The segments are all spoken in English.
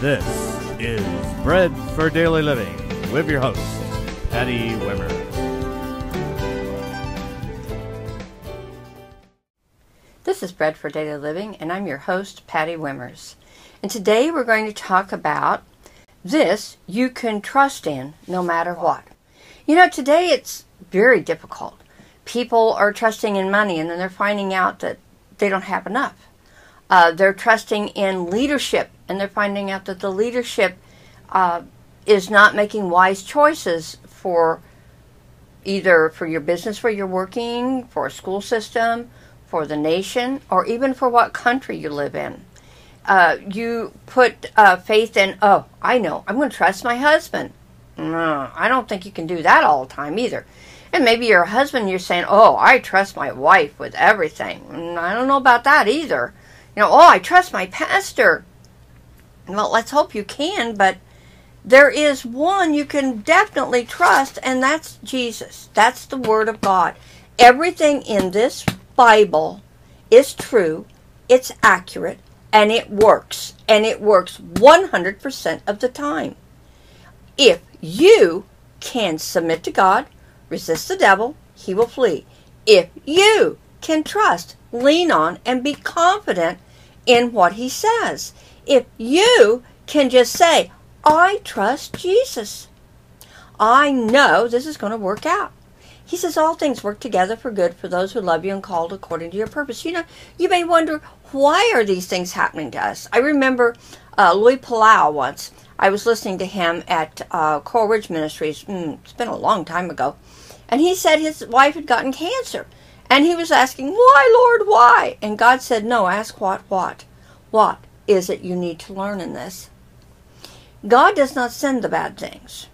This is Bread for Daily Living with your host, Patty Wimmer. This is Bread for Daily Living, and I'm your host, Patty Wimmers. And today we're going to talk about this you can trust in no matter what. You know, today it's very difficult. People are trusting in money, and then they're finding out that they don't have enough. They're trusting in leadership, and they're finding out that the leadership is not making wise choices for either for your business where you're working, for a school system, for the nation, or even for what country you live in. You put faith in, oh, I know, I'm going to trust my husband. No, I don't think you can do that all the time either. And maybe your husband, you're saying, oh, I trust my wife with everything. I don't know about that either. You know, oh, I trust my pastor. Well, let's hope you can, but there is one you can definitely trust, and that's Jesus. That's the Word of God. Everything in this Bible is true, it's accurate, and it works. And it works 100% of the time. If you can submit to God, resist the devil, he will flee. If you can trust, lean on, and be confident in what he says. If you can just say, I trust Jesus. I know this is going to work out. He says all things work together for good for those who love you and called according to your purpose. You know, you may wonder, why are these things happening to us? I remember Louis Palau once. I was listening to him at Coral Ridge Ministries. It's been a long time ago. And he said his wife had gotten cancer. And he was asking, why, Lord, why? And God said, no, ask what? What is it you need to learn in this? God does not send the bad things.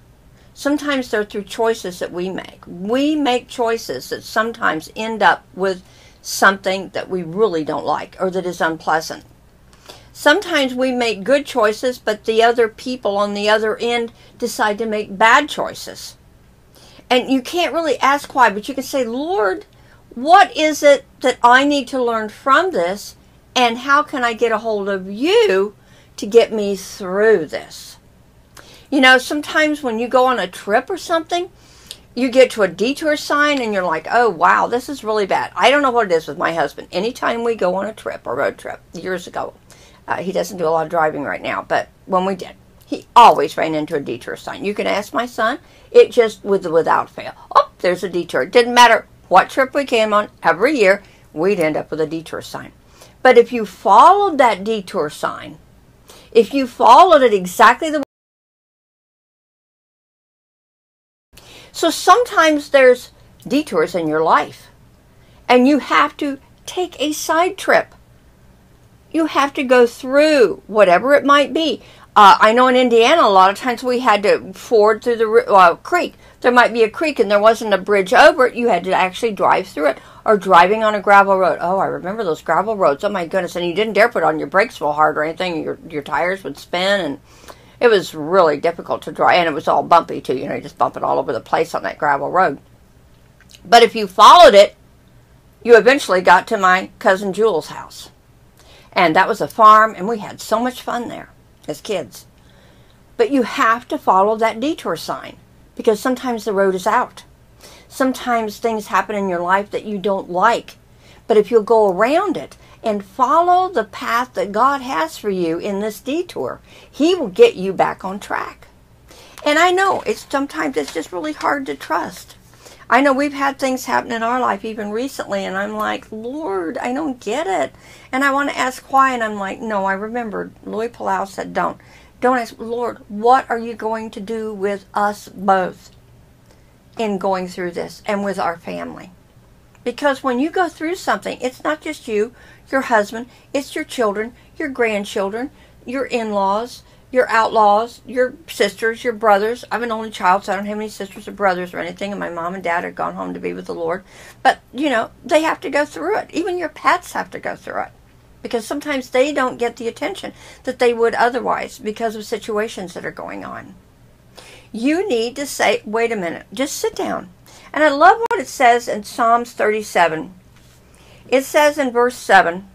Sometimes they're through choices that we make. We make choices that sometimes end up with something that we really don't like or that is unpleasant. Sometimes we make good choices, but the other people on the other end decide to make bad choices. And you can't really ask why, but you can say, Lord, what is it that I need to learn from this, and how can I get a hold of you to get me through this? You know, sometimes when you go on a trip or something, you get to a detour sign and you're like, oh, wow, this is really bad. I don't know what it is with my husband. Anytime we go on a trip, a road trip, years ago, he doesn't do a lot of driving right now, but when we did, he always ran into a detour sign. You can ask my son, it just without fail. Oh, there's a detour. It didn't matter what trip we came on, every year, we'd end up with a detour sign. But if you followed that detour sign, if you followed it exactly the way, so sometimes there's detours in your life, and you have to take a side trip. You have to go through whatever it might be. I know in Indiana, a lot of times we had to ford through the creek. There might be a creek and there wasn't a bridge over it. You had to actually drive through it, or driving on a gravel road. Oh, I remember those gravel roads. Oh my goodness. And you didn't dare put on your brakes real hard or anything. Your tires would spin, and it was really difficult to drive. And it was all bumpy too. You know, you just bump it all over the place on that gravel road. But if you followed it, you eventually got to my cousin Jewel's house. And that was a farm, and we had so much fun there as kids. But you have to follow that detour sign, because sometimes the road is out. Sometimes things happen in your life that you don't like. But if you'll go around it and follow the path that God has for you in this detour, he will get you back on track. And I know sometimes it's just really hard to trust. I know we've had things happen in our life even recently, and I'm like, Lord, I don't get it. And I want to ask why, and I'm like, no, I remember Louis Palau said, don't ask, Lord, what are you going to do with us both in going through this and with our family? Because when you go through something, it's not just you, your husband, it's your children, your grandchildren, your in-laws, your outlaws, your sisters, your brothers. I'm an only child, so I don't have any sisters or brothers or anything, and my mom and dad have gone home to be with the Lord. But, you know, they have to go through it. Even your pets have to go through it, because sometimes they don't get the attention that they would otherwise because of situations that are going on. You need to say, wait a minute, just sit down. And I love what it says in Psalms 37. It says in verse 7,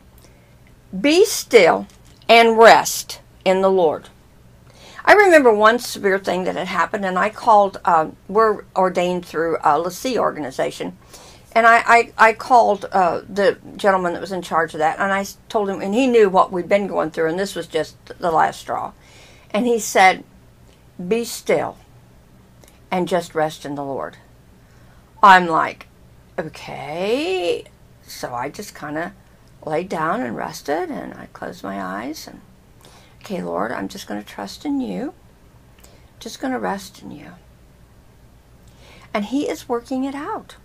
be still and rest in the Lord. I remember one severe thing that had happened, and I called, we're ordained through a LaCie organization, and I called the gentleman that was in charge of that, and I told him, and he knew what we'd been going through, and this was just the last straw. And he said, be still and just rest in the Lord. I'm like, okay. So I just kind of laid down and rested, and I closed my eyes, and okay, Lord, I'm just going to trust in you. Just going to rest in you. And he is working it out.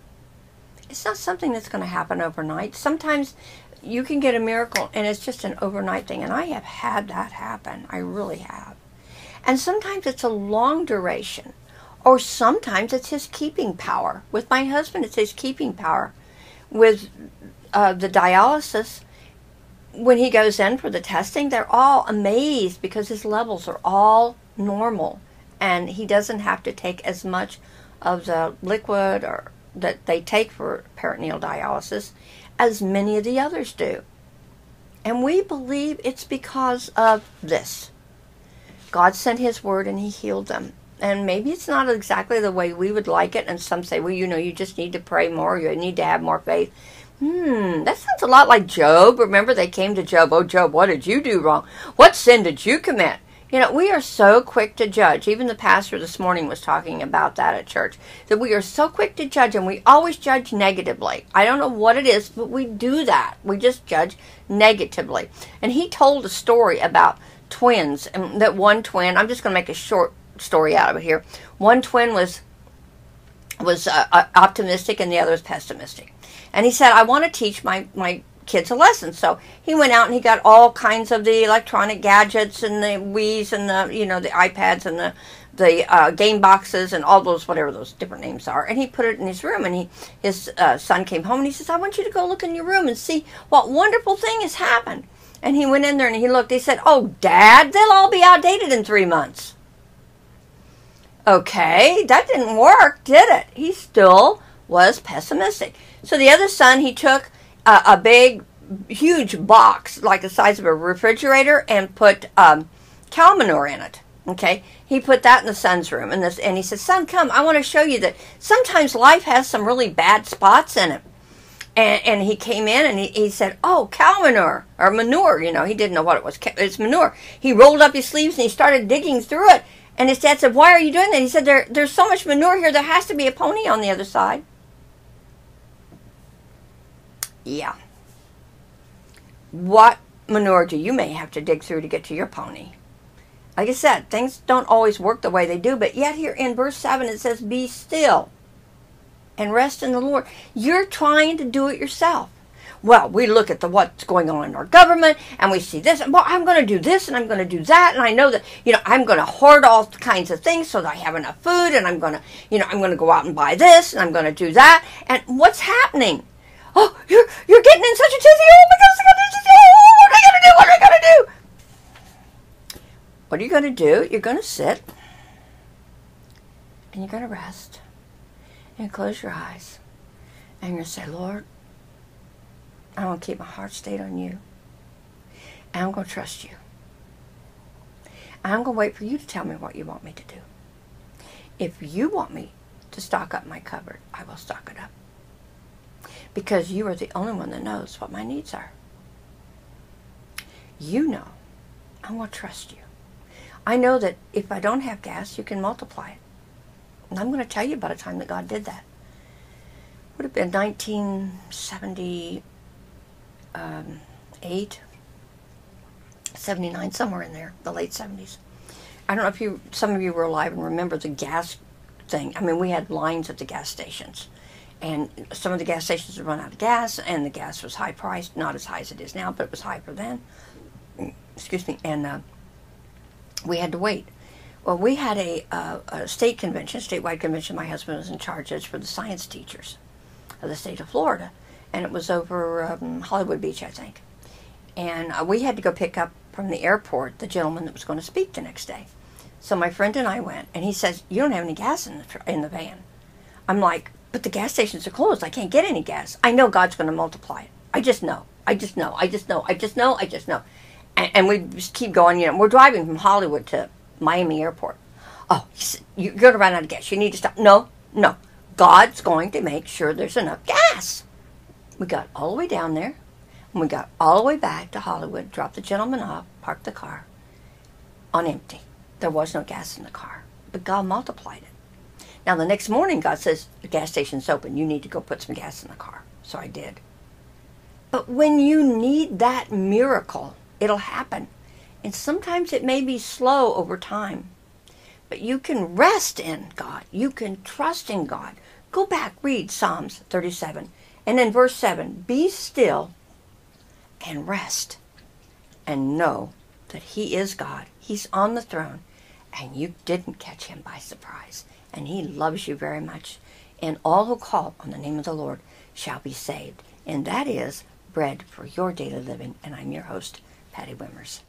It's not something that's going to happen overnight. Sometimes you can get a miracle and it's just an overnight thing. And I have had that happen. I really have. And sometimes it's a long duration. Or sometimes it's his keeping power. With my husband, it's his keeping power. With the dialysis, when he goes in for the testing, they're all amazed because his levels are all normal. And he doesn't have to take as much of the liquid or that they take for peritoneal dialysis as many of the others do. And we believe it's because of this. God sent his word and he healed them. And maybe it's not exactly the way we would like it. And some say, well, you just need to pray more. You need to have more faith. That sounds a lot like Job. Remember, they came to Job. Oh, Job, what did you do wrong? What sin did you commit? We are so quick to judge. Even the pastor this morning was talking about that at church. That we are so quick to judge, and we always judge negatively. I don't know what it is, but we do that. We just judge negatively. And he told a story about twins. And that one twin, I'm just going to make a short story out of it here. One twin was optimistic and the other was pessimistic. And he said, I want to teach my kids a lesson. So he went out and he got all kinds of the electronic gadgets and the Wiis and the iPads and the game boxes and all those, whatever those different names are. And he put it in his room, and his son came home and he says, I want you to go look in your room and see what wonderful thing has happened. And he went in there and he looked. He said, oh, Dad, they'll all be outdated in 3 months. Okay, that didn't work, did it? He still was pessimistic. So the other son, he took a big, huge box, like the size of a refrigerator, and put cow manure in it. Okay, he put that in the son's room, and he said, son, come, I want to show you that sometimes life has some really bad spots in it. And he came in and he said, oh, cow manure, or manure, he didn't know what it was. It's manure. He rolled up his sleeves and he started digging through it. And his dad said, why are you doing that? He said, there's so much manure here, there has to be a pony on the other side. Yeah. What manure do you may have to dig through to get to your pony? Like I said, things don't always work the way they do, but yet here in verse 7 it says, be still and rest in the Lord. You're trying to do it yourself. Well, we look at what's going on in our government, and we see this, well, I'm going to do this, and I'm going to do that, and I know that, I'm going to hoard all kinds of things so that I have enough food, and I'm going to go out and buy this, and I'm going to do that, and what's happening? Oh, you're getting in such a tizzy, oh my gosh, what am I going to do? What are you going to do? You're going to sit, and you're going to rest, and close your eyes, and you're going to say, Lord, I want to keep my heart stayed on you. And I'm going to trust you. And I'm going to wait for you to tell me what you want me to do. If you want me to stock up my cupboard, I will stock it up. Because you are the only one that knows what my needs are. You know. I'm going to trust you. I know that if I don't have gas, you can multiply it. And I'm going to tell you about a time that God did that. It would have been 1978, 79, somewhere in there, the late 70s. I don't know if some of you were alive and remember the gas thing. I mean, we had lines at the gas stations. And some of the gas stations would run out of gas, and the gas was high priced, not as high as it is now, but it was high for then. Excuse me. And we had to wait. Well, we had a state convention, statewide convention. My husband was in charge. It's for the science teachers of the state of Florida. And it was over Hollywood Beach, I think. And we had to go pick up from the airport the gentleman that was going to speak the next day. So my friend and I went, and he says, you don't have any gas in the van. I'm like, but the gas stations are closed. I can't get any gas. I know God's going to multiply it. I just know. I just know. And we just keep going. We're driving from Hollywood to Miami Airport. Oh, he said, you're going to run out of gas. You need to stop. No, no. God's going to make sure there's enough gas. We got all the way down there, and we got all the way back to Hollywood, dropped the gentleman off, parked the car on empty. There was no gas in the car, but God multiplied it. Now, the next morning, God says, the gas station's open. You need to go put some gas in the car. So I did. But when you need that miracle, it'll happen. And sometimes it may be slow over time. But you can rest in God. You can trust in God. Go back, read Psalms 37. And in verse 7, be still and rest and know that He is God. He's on the throne. And you didn't catch Him by surprise. And He loves you very much. And all who call on the name of the Lord shall be saved. And that is bread for your daily living. And I'm your host, Patty Wimmers.